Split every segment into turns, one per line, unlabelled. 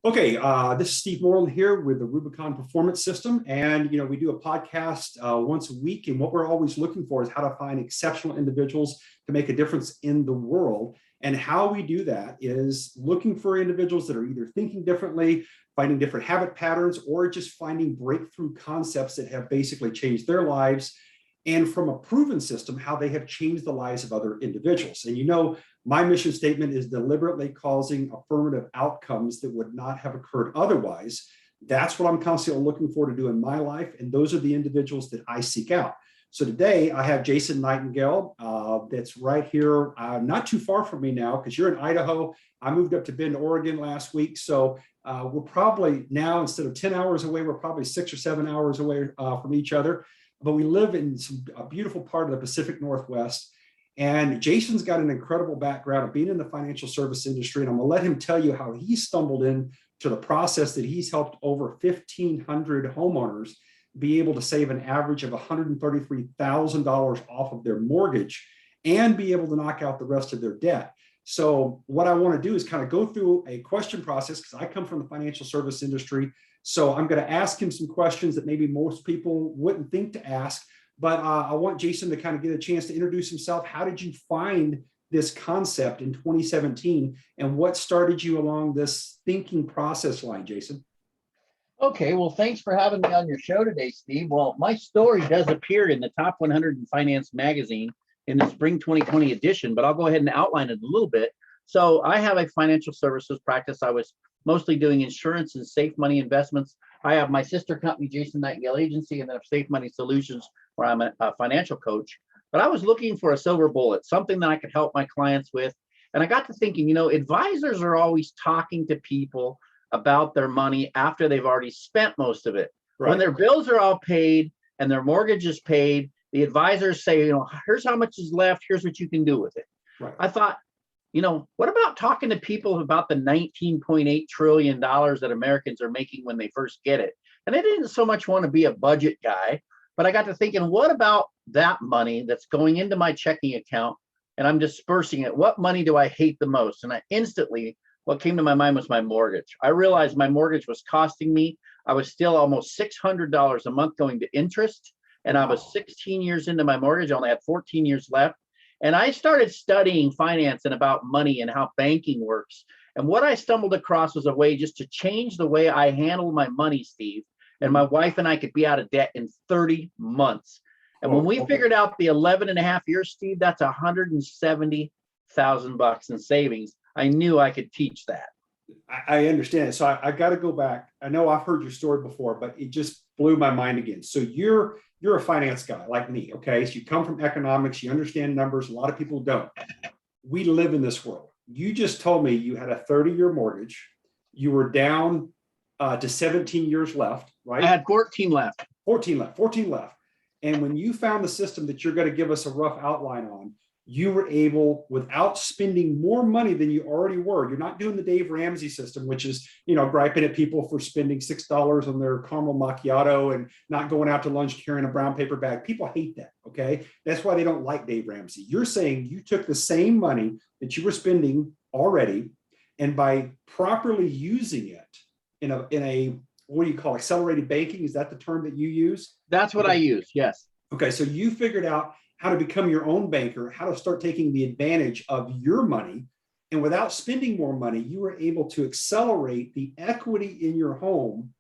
Okay, this is Steve Moreland here with the Rubicon Performance System, and we do a podcast once a week. And what we're always looking for is how to find exceptional individuals to make a difference in the world. And how we do that is looking for individuals that are either thinking differently, finding different habit patterns, or just finding breakthrough concepts that have basically changed their lives. And from a proven system, how they have changed the lives of other individuals. And my mission statement is deliberately causing affirmative outcomes that would not have occurred otherwise. That's what I'm constantly looking for to do in my life. And those are the individuals that I seek out. So today I have Jason Nightingale that's right here, not too far from me now, because you're in Idaho. I moved up to Bend, Oregon last week. So we're probably now, instead of 10 hours away, we're probably 6 or 7 hours away from each other. But we live in a beautiful part of the Pacific Northwest. And Jason's got an incredible background of being in the financial service industry. And I'm going to let him tell you how he stumbled into the process that he's helped over 1,500 homeowners be able to save an average of $133,000 off of their mortgage and be able to knock out the rest of their debt. So what I want to do is kind of go through a question process, because I come from the financial service industry. So I'm going to ask him some questions that maybe most people wouldn't think to ask. But I want Jason to kind of get a chance to introduce himself. How did you find this concept in 2017? And what started you along this thinking process line, Jason?
Okay, well, thanks for having me on your show today, Steve. Well, my story does appear in the Top 100 in Finance magazine in the spring 2020 edition, but I'll go ahead and outline it a little bit. So I have a financial services practice. I was mostly doing insurance and safe money investments. I have my sister company, Jason Nightingale Agency, and then Safe Money Solutions, where I'm a financial coach. But I was looking for a silver bullet, something that I could help my clients with. And I got to thinking, advisors are always talking to people about their money after they've already spent most of it. Right. When their bills are all paid and their mortgage is paid, the advisors say, here's how much is left, here's what you can do with it. Right. I thought, what about talking to people about the $19.8 trillion that Americans are making when they first get it? And I didn't so much want to be a budget guy, but I got to thinking, what about that money that's going into my checking account and I'm dispersing it? What money do I hate the most? And what came to my mind was my mortgage. I realized my mortgage was costing me. I was still almost $600 a month going to interest. And I was 16 years into my mortgage. I only had 14 years left. And I started studying finance and about money and how banking works. And what I stumbled across was a way just to change the way I handle my money, Steve. And my wife and I could be out of debt in 30 months. And when we figured out the 11 and a half years, Steve, that's $170,000 in savings. I knew I could teach that.
I understand. So I got to go back. I know I've heard your story before, but it just blew my mind again. So you're a finance guy like me, okay? So you come from economics, you understand numbers. A lot of people don't. We live in this world. You just told me you had a 30-year mortgage. You were down to 17 years left, right?
I had 14 left.
14 left. And when you found the system that you're going to give us a rough outline on, you were able, without spending more money than you already were. You're not doing the Dave Ramsey system, which is, griping at people for spending $6 on their caramel macchiato and not going out to lunch carrying a brown paper bag. People hate that, okay? That's why they don't like Dave Ramsey. You're saying you took the same money that you were spending already, and by properly using it in a what do you call accelerated banking? Is that the term that you use?
That's what I use, yes.
Okay, so you figured out how to become your own banker, how to start taking the advantage of your money. And without spending more money, you were able to accelerate the equity in your home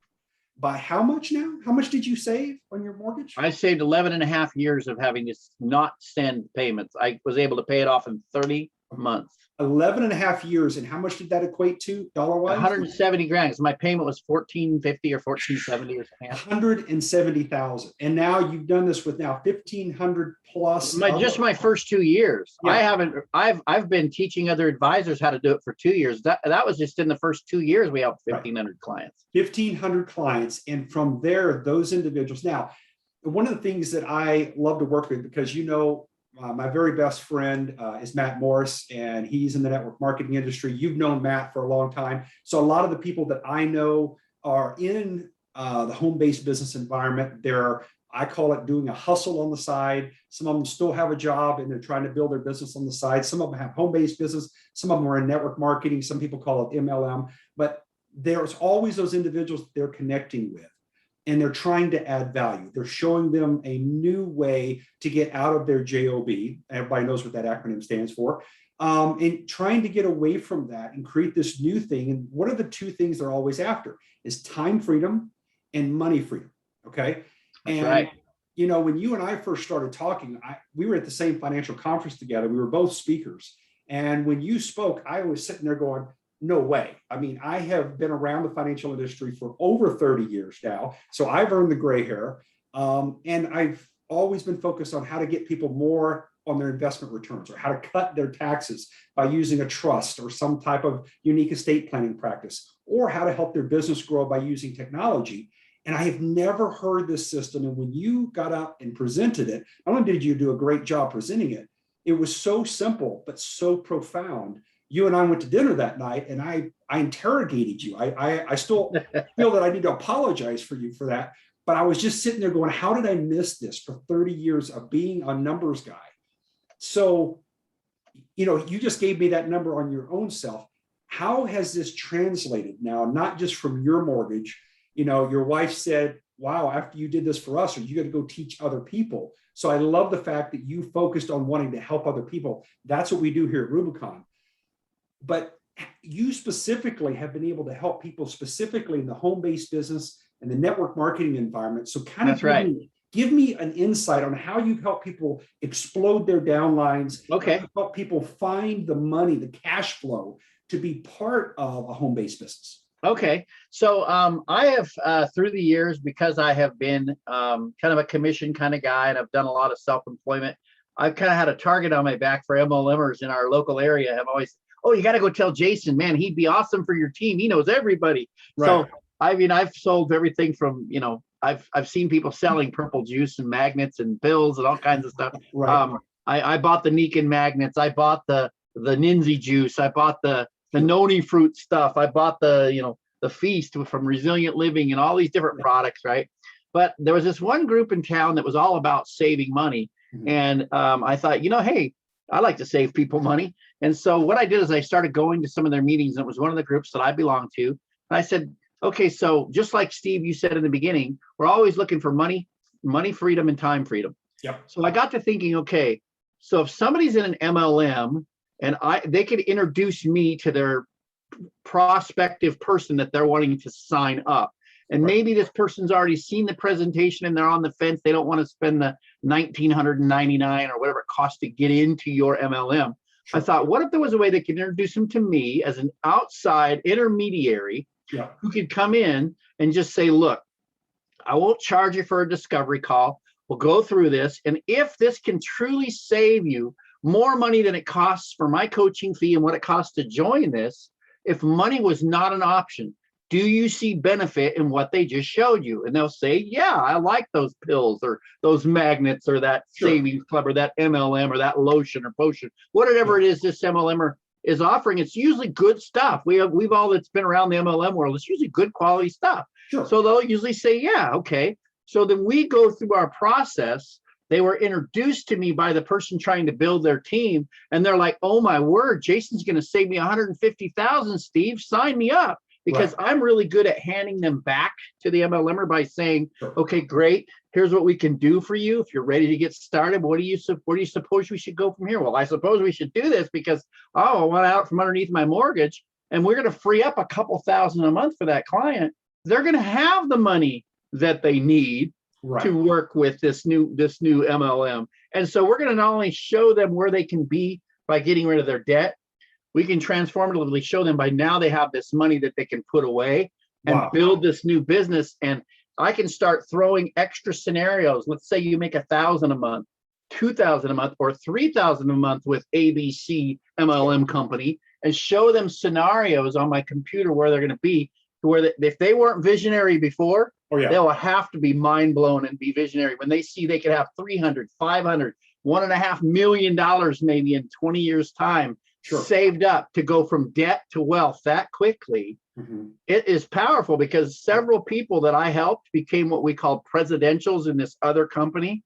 by how much now? How much did you save on your mortgage?
I saved 11 and a half years of having to not send payments. I was able to pay it off in 30 months.
11 and a half years. And how much did that equate to dollar-wise?
170 grand. So my payment was 1450 or 1470 or something.
170,000. And now you've done this with now 1,500 plus.
Just my first 2 years. Yeah. I've been teaching other advisors how to do it for 2 years. That was just in the first 2 years, we helped 1,500 clients.
1,500 clients. And from there, those individuals. Now, one of the things that I love to work with, because my very best friend is Matt Morris, and he's in the network marketing industry. You've known Matt for a long time. So a lot of the people that I know are in the home-based business environment. I call it doing a hustle on the side. Some of them still have a job and they're trying to build their business on the side. Some of them have home-based business. Some of them are in network marketing. Some people call it MLM. But there's always those individuals they're connecting with, and they're trying to add value. They're showing them a new way to get out of their JOB. Everybody knows what that acronym stands for. And trying to get away from that and create this new thing. And what are the two things they're always after is time freedom and money freedom. Okay.
That's
and
right.
you know, when you and I first started talking, we were at the same financial conference together. We were both speakers. And when you spoke, I was sitting there going, no way. I mean, I have been around the financial industry for over 30 years now. So I've earned the gray hair. And I've always been focused on how to get people more on their investment returns, or how to cut their taxes by using a trust or some type of unique estate planning practice, or how to help their business grow by using technology. And I have never heard this system. And when you got up and presented it, not only did you do a great job presenting it, it was so simple, but so profound. You and I went to dinner that night, and I interrogated you. I still feel that I need to apologize for you for that. But I was just sitting there going, how did I miss this for 30 years of being a numbers guy? So, you know, you just gave me that number on your own self. How has this translated now, not just from your mortgage? You know, your wife said, wow, after you did this for us, or you got to go teach other people. So I love the fact that you focused on wanting to help other people. That's what we do here at Rubicon. But you specifically have been able to help people specifically in the home-based business and the network marketing environment. So kind of give me an insight on how you help people explode their downlines.
Okay.
Help people find the money, the cash flow to be part of a home-based business.
Okay. So I have, through the years, because I have been kind of a commission kind of guy, and I've done a lot of self-employment, I've kind of had a target on my back for MLMers in our local area. I've always, oh, you got to go tell Jason, man, he'd be awesome for your team. He knows everybody. Right. So, I mean, I've sold everything from, you know, I've seen people selling purple juice and magnets and pills and all kinds of stuff. Right. I bought the Niken magnets. I bought the Ninzi juice. I bought the noni fruit stuff. I bought the, you know, the feast from Resilient Living and all these different products, right? But there was this one group in town that was all about saving money. Mm-hmm. And I thought, you know, hey, I like to save people money. And so what I did is I started going to some of their meetings. And it was one of the groups that I belonged to. And I said, okay, so just like Steve, you said in the beginning, we're always looking for money freedom, and time freedom. Yep. So I got to thinking, okay, so if somebody's in an MLM and they could introduce me to their prospective person that they're wanting to sign up. And maybe this person's already seen the presentation and they're on the fence. They don't want to spend the $1,999 or whatever it costs to get into your MLM. Sure. I thought, what if there was a way they could introduce them to me as an outside intermediary who could come in and just say, look, I won't charge you for a discovery call. We'll go through this. And if this can truly save you more money than it costs for my coaching fee and what it costs to join this, if money was not an option, do you see benefit in what they just showed you? And they'll say, yeah, I like those pills or those magnets or that savings club or that MLM or that lotion or potion, whatever it is this MLM is offering. It's usually good stuff. We've all that's been around the MLM world, it's usually good quality stuff. Sure. So they'll usually say, yeah, okay. So then we go through our process. They were introduced to me by the person trying to build their team. And they're like, oh my word, Jason's going to save me $150,000, Steve, sign me up. Because I'm really good at handing them back to the MLMer by saying, okay, great. Here's what we can do for you. If you're ready to get started, where do you suppose we should go from here? Well, I suppose we should do this because, I want out from underneath my mortgage and we're going to free up a couple thousand a month for that client. They're going to have the money that they need to work with this new MLM. And so we're going to not only show them where they can be by getting rid of their debt, we can transformatively show them by now they have this money that they can put away and build this new business. And I can start throwing extra scenarios. Let's say you make $1,000 a month, $2,000 a month, or $3,000 a month with ABC MLM company, and show them scenarios on my computer where they're going to be, to where if they weren't visionary before, they'll have to be mind blown and be visionary when they see they could have 300, 500, $1.5 million maybe in 20 years time. Saved up to go from debt to wealth that quickly. Mm-hmm. It is powerful because several people that I helped became what we call presidentials in this other company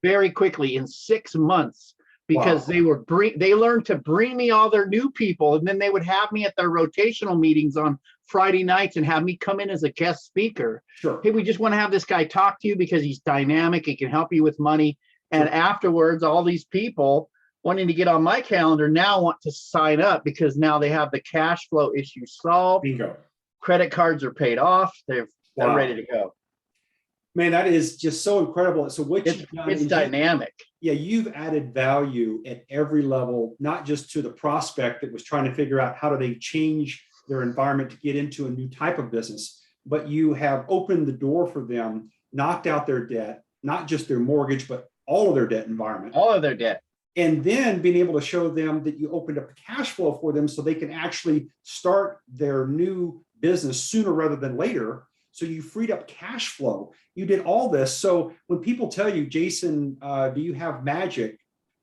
very quickly in 6 months because they learned to bring me all their new people, and then they would have me at their rotational meetings on Friday nights and have me come in as a guest speaker.
Sure.
Hey, we just want to have this guy talk to you because he's dynamic. He can help you with money. And
Sure.
afterwards, all these people wanting to get on my calendar now want to sign up because now they have the cash flow issue solved.
Bingo.
Credit cards are paid off. They're
Wow.
ready to go.
Man, that is just so incredible. So what you've done
It's
is
dynamic.
you've added value at every level, not just to the prospect that was trying to figure out how do they change their environment to get into a new type of business, but you have opened the door for them, knocked out their debt, not just their mortgage, but all of their debt environment.
All of their debt.
And then being able to show them that you opened up the cash flow for them so they can actually start their new business sooner rather than later. So you freed up cash flow. You did all this. So when people tell you, Jason, do you have magic?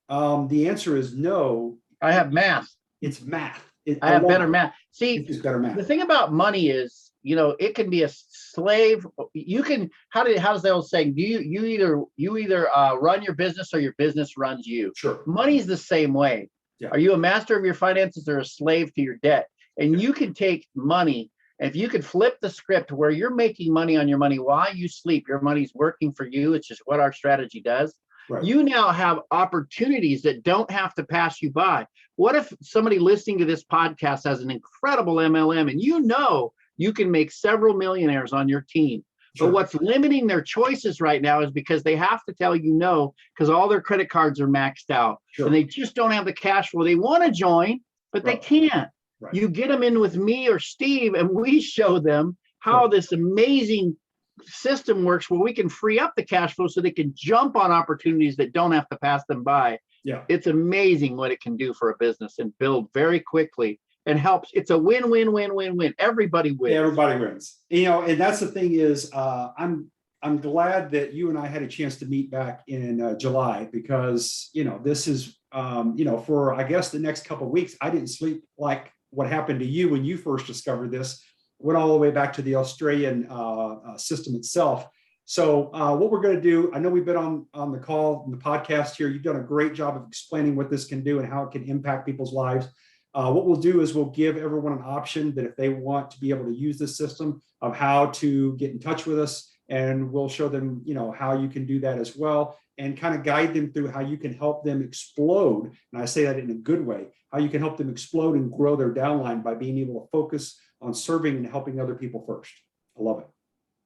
The answer is no.
I have math.
It's math.
I have better math. See,
It's better math.
the thing about money is, it can be a slave. You can, how's that old saying? You either run your business or your business runs you.
Sure.
Money's the same way.
Yeah.
Are you a master of your finances or a slave to your debt? And you can take money. If you could flip the script where you're making money on your money while you sleep, your money's working for you. It's just what our strategy does.
Right.
You now have opportunities that don't have to pass you by. What if somebody listening to this podcast has an incredible MLM and you can make several millionaires on your team?
Sure.
But what's limiting their choices right now is because they have to tell you no, because all their credit cards are maxed out.
Sure.
And they just don't have the cash flow. They want to join, but
Right.
they can't.
Right.
You get them in with me or Steve, and we show them how
Sure.
this amazing system works where we can free up the cash flow so they can jump on opportunities that don't have to pass them by.
Yeah.
It's amazing what it can do for a business and build very quickly and helps. It's a win-win-win-win-win. Everybody wins.
Yeah, everybody wins. And that's the thing is, I'm glad that you and I had a chance to meet back in July because this is for I guess the next couple of weeks I didn't sleep like what happened to you when you first discovered this. Went all the way back to the Australian system itself. So what we're going to do, I know we've been on the call, the podcast here. You've done a great job of explaining what this can do and how it can impact people's lives. What we'll do is we'll give everyone an option that if they want to be able to use this system of how to get in touch with us, and we'll show them, how you can do that as well and kind of guide them through how you can help them explode. And I say that in a good way, how you can help them explode and grow their downline by being able to focus on serving and helping other people first. I love it.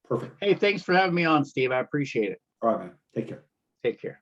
Perfect.
Hey, thanks for having me on, Steve. I appreciate it.
All right, man. Take care.
Take care.